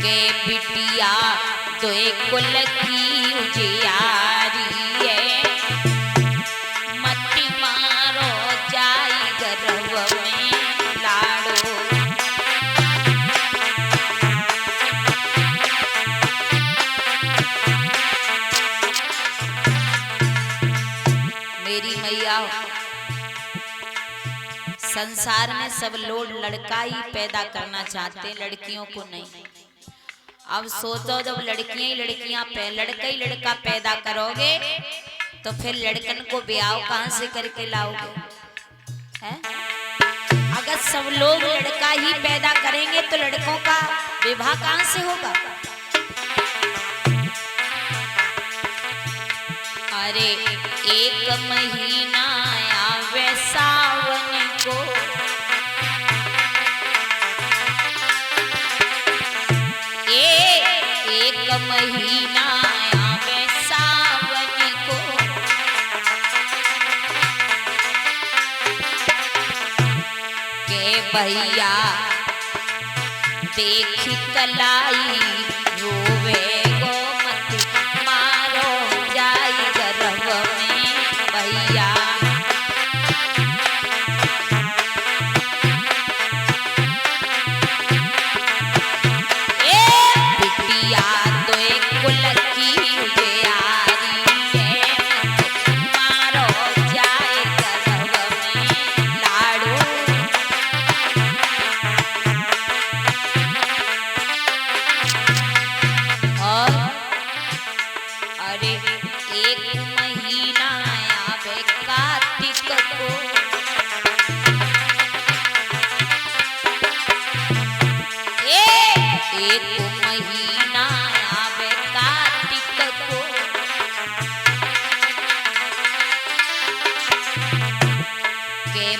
के बिटिया दोए कुल की उजियारी है, मट्टी मारो जाई गर्भ में लाड़ो। मेरी मैया, संसार में सब लोग लड़का ही पैदा करना चाहते हैं, लड़कियों को नहीं। अब सोचो जब लड़कियां ही लड़का ही लड़का पैदा करोगे तो फिर लड़कन को ब्याह कहां से करके लाओगे? है? अगर सब लोग लड़का ही पैदा करेंगे तो लड़कों का विवाह कहां से होगा? अरे एक महीना आवे सावन को, एक महीना आवे सावन को, के भैया देख कलाई रोवे गोमती मारो जाई गर्भ में भैया।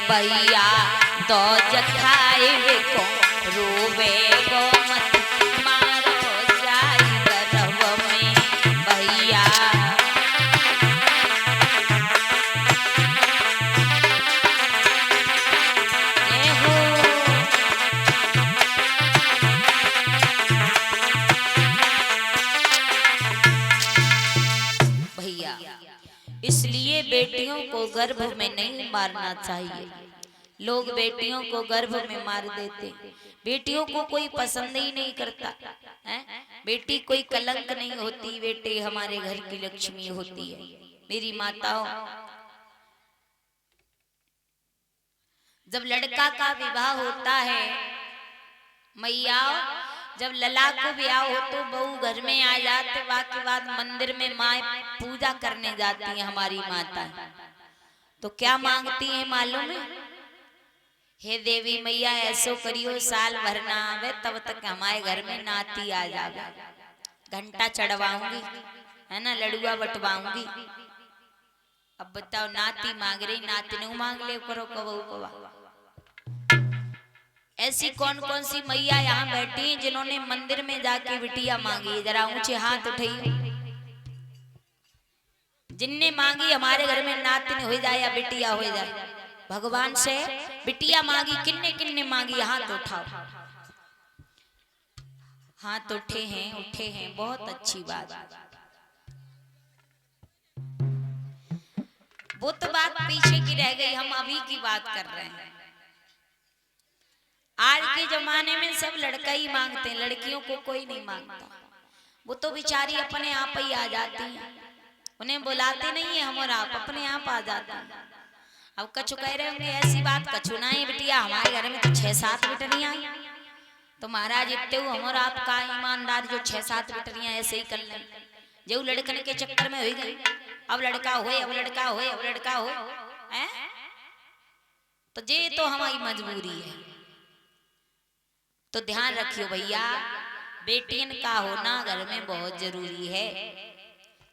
भैया दो जखाए को रोवे गोमती मारो जाई गर्भ में भैया। भैया इसलिए बेटियों को गर्भ में नहीं मारना चाहिए। लोग बेटियों को गर्भ में मार देते, बेटियों को कोई पसंद ही नहीं करता है। बेटी कोई कलंक नहीं होती, बेटे हमारे घर की लक्ष्मी होती है। मेरी माताओं, जब लड़का का विवाह होता है, मैया जब लला को ब्याह हो तो बहू घर में आ जाते, बाकी बाद मंदिर में माँ पूजा करने जाती है हमारी माता। तो क्या मांगती है मालूम है? हे देवी मैया ऐसो करियो साल भर ना आवे तब तक हमारे घर में नाती आ जावे, घंटा चढ़वाऊंगी है ना, लड़ुआ बटवाऊंगी। अब बताओ नाती मांग रही, नाती नहीं मांग ले करो कबू कबा। ऐसी कौन कौन सी मैया यहाँ बैठी हैं जिन्होंने मंदिर में जाके बिटिया मांगी? जरा ऊंचे हाथ उठाइए। जिनने मांगी हमारे घर में नाती हो जाए या बिटिया हो जाए, भगवान से बिटिया मांगी, किन्ने किन्ने मांगी? हाथ उठाओ। हाथ उठे हैं, बहुत अच्छी बात। वो तो बात पीछे की रह गई, हम अभी की बात कर रहे हैं। आज के जमाने में सब लड़का ही मांगते हैं, लड़कियों को कोई नहीं मांगता। वो तो बेचारी अपने आप ही आ जाती है, उन्हें बुलाते नहीं है हम और आप, अपने आप आ जाता है। अब कछु कह रहे होंगे ऐसी बात, कछु ना ही बिटिया हमारे घर में तो 6-7 बिटरियां आई। तो महाराज इतने हम और आपका ईमानदार जो 6-7 बिटरियां ऐसे ही कर लें, जो लड़कन के चक्कर में हो गई। अब लड़का होए, अब लड़का होए, अब लड़का हो, तो ये तो हमारी मजबूरी है। तो ध्यान रखियो भैया, बेटियन का होना घर में बहुत जरूरी है।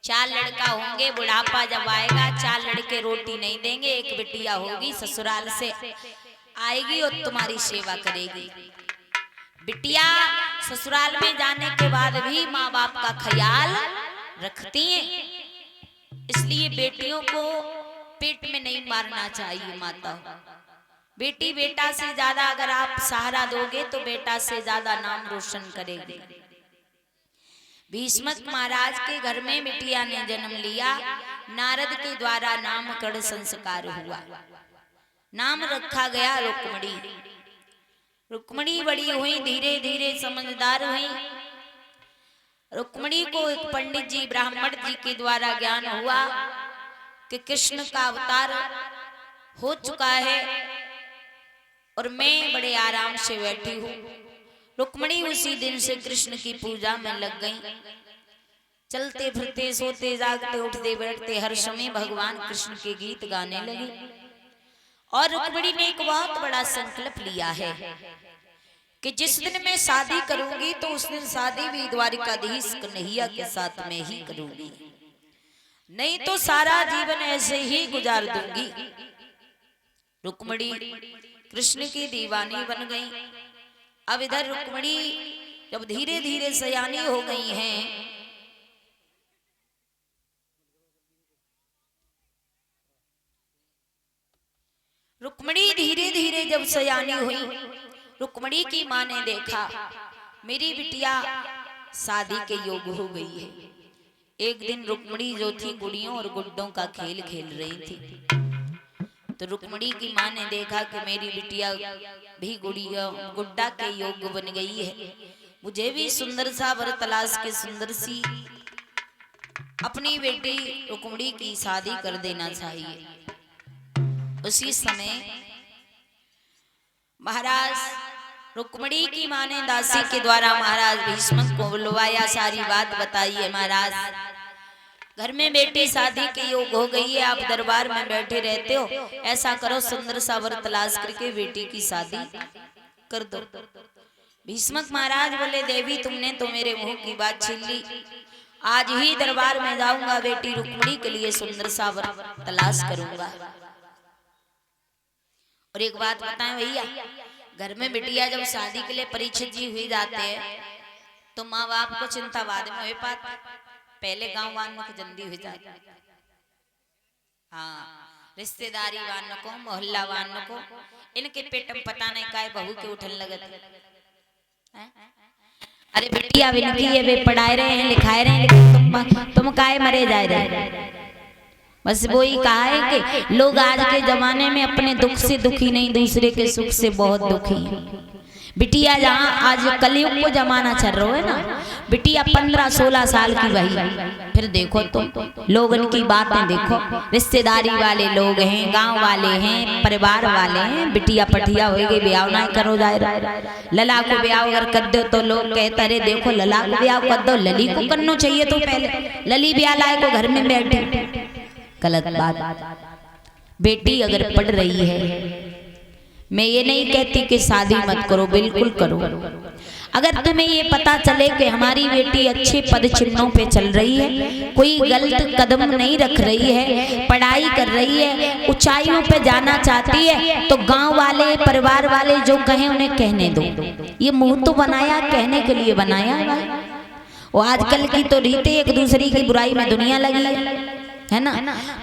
4 लड़का होंगे, बुढ़ापा जब आएगा 4 लड़के रोटी नहीं देंगे, एक बिटिया होगी ससुराल से आएगी और तुम्हारी सेवा करेगी। बिटिया ससुराल में जाने के बाद भी माँ बाप का ख्याल रखती हैं, इसलिए बेटियों को पेट में नहीं मारना चाहिए। माता बेटी बेटा से ज्यादा अगर आप सहारा दोगे तो बेटा से ज्यादा नाम रोशन करेगी। भीष्मक महाराज के घर में बिटिया ने जन्म लिया। नारद के द्वारा नामकरण संस्कार हुआ। नाम रखा गया रुक्मणी। रुक्मणी बड़ी हुई, धीरे धीरे समझदार हुई। रुक्मणी को एक पंडित जी ब्राह्मण जी के द्वारा ज्ञान हुआ कि कृष्ण का अवतार हो चुका है और मैं बड़े आराम से बैठी हूँ। रुक्मणी उसी दिन से कृष्ण की पूजा में लग गई। चलते फिरते, सोते जागते, उठते बैठते हर समय भगवान कृष्ण के गीत गाने लगी। और रुक्मणी ने एक बहुत बड़ा संकल्प लिया है कि जिस दिन मैं शादी करूंगी तो उस दिन शादी भी द्वारिकाधीश कन्हैया के साथ में ही करूंगी, नहीं तो सारा जीवन ऐसे ही गुजार दूंगी। रुक्मणी कृष्ण की दीवानी बन गई। अब इधर रुक्मणी जब धीरे धीरे सयानी हो गई हैं, रुक्मणी धीरे धीरे जब सयानी हुई, रुक्मणी की मां ने देखा मेरी बिटिया शादी के योग हो गई है। एक दिन रुक्मणी जो थी गुड़ियों और गुड्डों का खेल खेल रही थी, तो रुक्मणी की मां ने देखा कि मेरी बिटिया भी गुड्डा के योग बन गई है, मुझे भी सुंदर सा वर तलाश के सुंदर सी अपनी बेटी रुक्मणी की शादी कर देना चाहिए। उसी समय महाराज रुक्मणी की मां ने दासी के द्वारा महाराज भीष्मक को बुलवाया, सारी बात बताई है। महाराज घर में बेटी शादी के योग हो गई है, आप दरबार में बैठे रहते हो, ऐसा करो सुंदर सा वर तलाश करके बेटी की शादी कर दो। भीष्मक महाराज बोले देवी तुमने तो मेरे मुंह की बात छीन ली, आज ही दरबार में जाऊंगा, बेटी रुक्मणी के लिए सुंदर सा वर तलाश करूंगा। और एक बात बताएं भैया, घर में बिटिया जब शादी के लिए परीक्षित जी हुई जाते हैं तो माँ बाप को चिंता बाद में हो पाती, पहले गांव वालों की जल्दी हो जाती। हाँ, रिश्तेदारी वालों को, मोहल्ला वालों को, इनके पेट में पता नहीं काय बहू के उठन लगत। अरे बिटिया विनती है, वे पढ़ाए रहे हैं, लिखाए रहे हैं, लेकिन तुम काय मरे जा रहे। बस वो ही कहा है कि लोग आज के जमाने में अपने दुख से दुखी नहीं, दूसरे के सुख से बहुत दुखी है। बिटिया जहाँ आज कलयुग को जमाना चल रहा है ना, बिटिया 15-16 साल की वही, फिर देखो तुम लोगन की बातें देखो, रिश्तेदारी वाले लोग हैं, गांव वाले हैं, परिवार वाले हैं, बिटिया पटिया हो गई, ब्याह ना करो जा रहा, लला को ब्याह अगर कर दो तो लोग कहते अरे देखो लला को ब्याह कर दो, लली को करना चाहिए तो पहले लली ब्याह लाए को घर में बैठे। गलत बात। बेटी अगर पढ़ रही है, मैं ये नहीं कहती कि शादी मत करो, बिल्कुल करो। अगर तुम्हें ये पता चले कि हमारी बेटी अच्छे पद चिन्हों पे चल रही है, कोई गलत कदम नहीं रख रही है, पढ़ाई कर रही है, ऊंचाइयों पे जाना चाहती है, तो गांव वाले परिवार वाले जो कहें उन्हें कहने दो। ये मुंह तो बनाया कहने के लिए बनाया है। वो आजकल की तो रीते एक दूसरे की बुराई में दुनिया लगी है ना।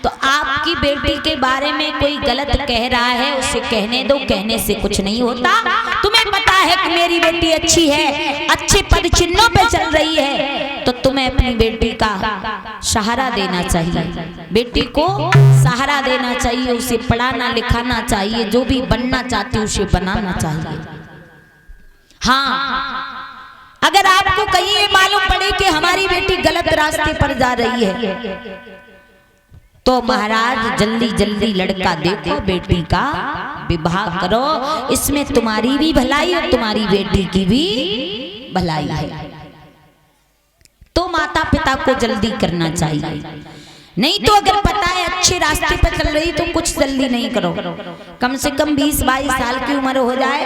तो आपकी बेटी के बारे में कोई गलत कह रहा है, उसे कहने दो, कहने से कुछ नहीं होता। तुम्हें पता है कि मेरी बेटी अच्छी है, अच्छे पद चिन्हों पे चल रही है, तो तुम्हें अपनी बेटी का सहारा देना चाहिए, बेटी को सहारा देना चाहिए, उसे पढ़ाना लिखाना चाहिए, जो भी बनना चाहती है उसे बनाना चाहिए। हाँ, अगर आपको कहीं ये मालूम पड़े कि हमारी बेटी गलत रास्ते पर जा रही है, तो महाराज जल्दी जल्दी लड़का देखो, बेटी का विवाह करो, इसमें तुम्हारी भी भलाई और तुम्हारी बेटी की भी भलाई है। तो माता पिता को जल्दी करना चाहिए, नहीं तो अगर पता है अच्छे रास्ते पर चल रही तो कुछ जल्दी नहीं करो। कम से कम 20-22 साल की उम्र हो जाए,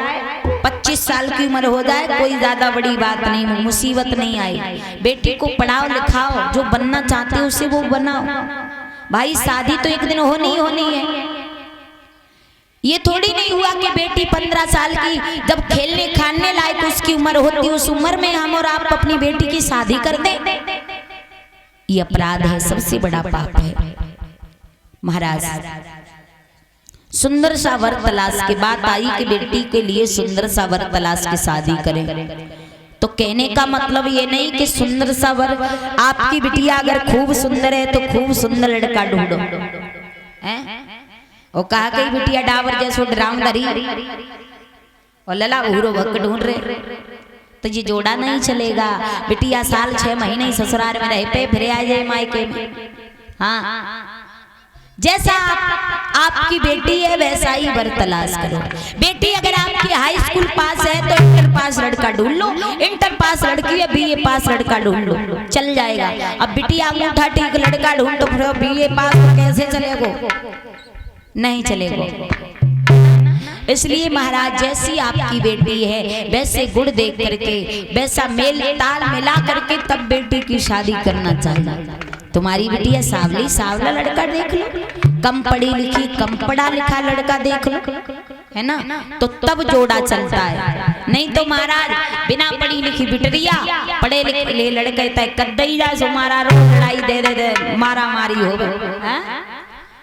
25 साल की उम्र हो जाए, कोई ज्यादा बड़ी बात नहीं, मुसीबत नहीं आई। बेटी को पढ़ाओ लिखाओ, जो बनना चाहते हो उसे वो बनाओ। भाई शादी तो एक दिन होनी ही होनी है। ये थोड़ी नहीं हुआ कि बेटी 15 साल की जब खेलने खाने लायक उसकी उम्र होती, उस उम्र में हम और आप अपनी बेटी की शादी कर दें। ये अपराध है, सबसे बड़ा पाप है। महाराज सुंदर सा वर तलाश के बात आई कि बेटी के लिए सुंदर सा वर तलाश के शादी करें। तो कहने का मतलब ये नहीं कि सुंदर सा वर, आपकी बिटिया अगर खूब सुंदर है तो खूब सुंदर लड़का ढूंढो, हैं? और कहा कही बिटिया डावर जैसो ड्राम धरी और लला उरो भक ढूंढ रहे, तो ये जोड़ा नहीं चलेगा। बिटिया साल 6 महीने ही ससुराल में रह पे फिर आ जाए मायके में। हाँ, जैसा आपकी बेटी है वैसा ही वर तलाश करो। बेटी अगर आपकी हाई स्कूल पास है तो इंटर पास लड़का ढूंढ लो, इंटर पास लड़की है बीए पास लड़का ढूंढ लो, चल जाएगा। अब बिटिया अंगूठा ठीक लड़का ढूंढो फिर बीए पास तो कैसे चलेगो, नहीं चलेगा। इसलिए महाराज जैसी आपकी बेटी है वैसे गुण देख करके, वैसा मेल ताल मिला करके तब बेटी की शादी करना चाहिए। तुम्हारी बिटिया सावली सावला लड़का देख लो, कम पढ़ी लिखी कम पढ़ा लिखा लड़का देख लो, है ना, तो तब जोड़ा चलता है। नहीं तो महाराज बिना पढ़ी लिखी बिटरिया पढ़े लिखे लड़के तय कद्दई जा सो मारा रो लड़ाई दे दे मारा मारी हो गए।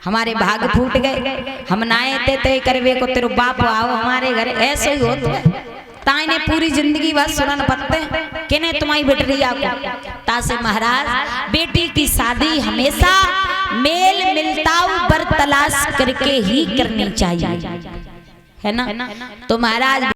हमारे भाग फूट गए, हम नाए ते करवे को तेरो बाप आओ हमारे घर, ऐसे ही होता है। ताई ने पूरी जिंदगी बस सुनन पत्ते किने तुम्हारी बिटरिया को। तासे महाराज बेटी की शादी हमेशा मेल मिलताऊ वर तलाश करके ही करनी चाहिए, है ना। तो महाराज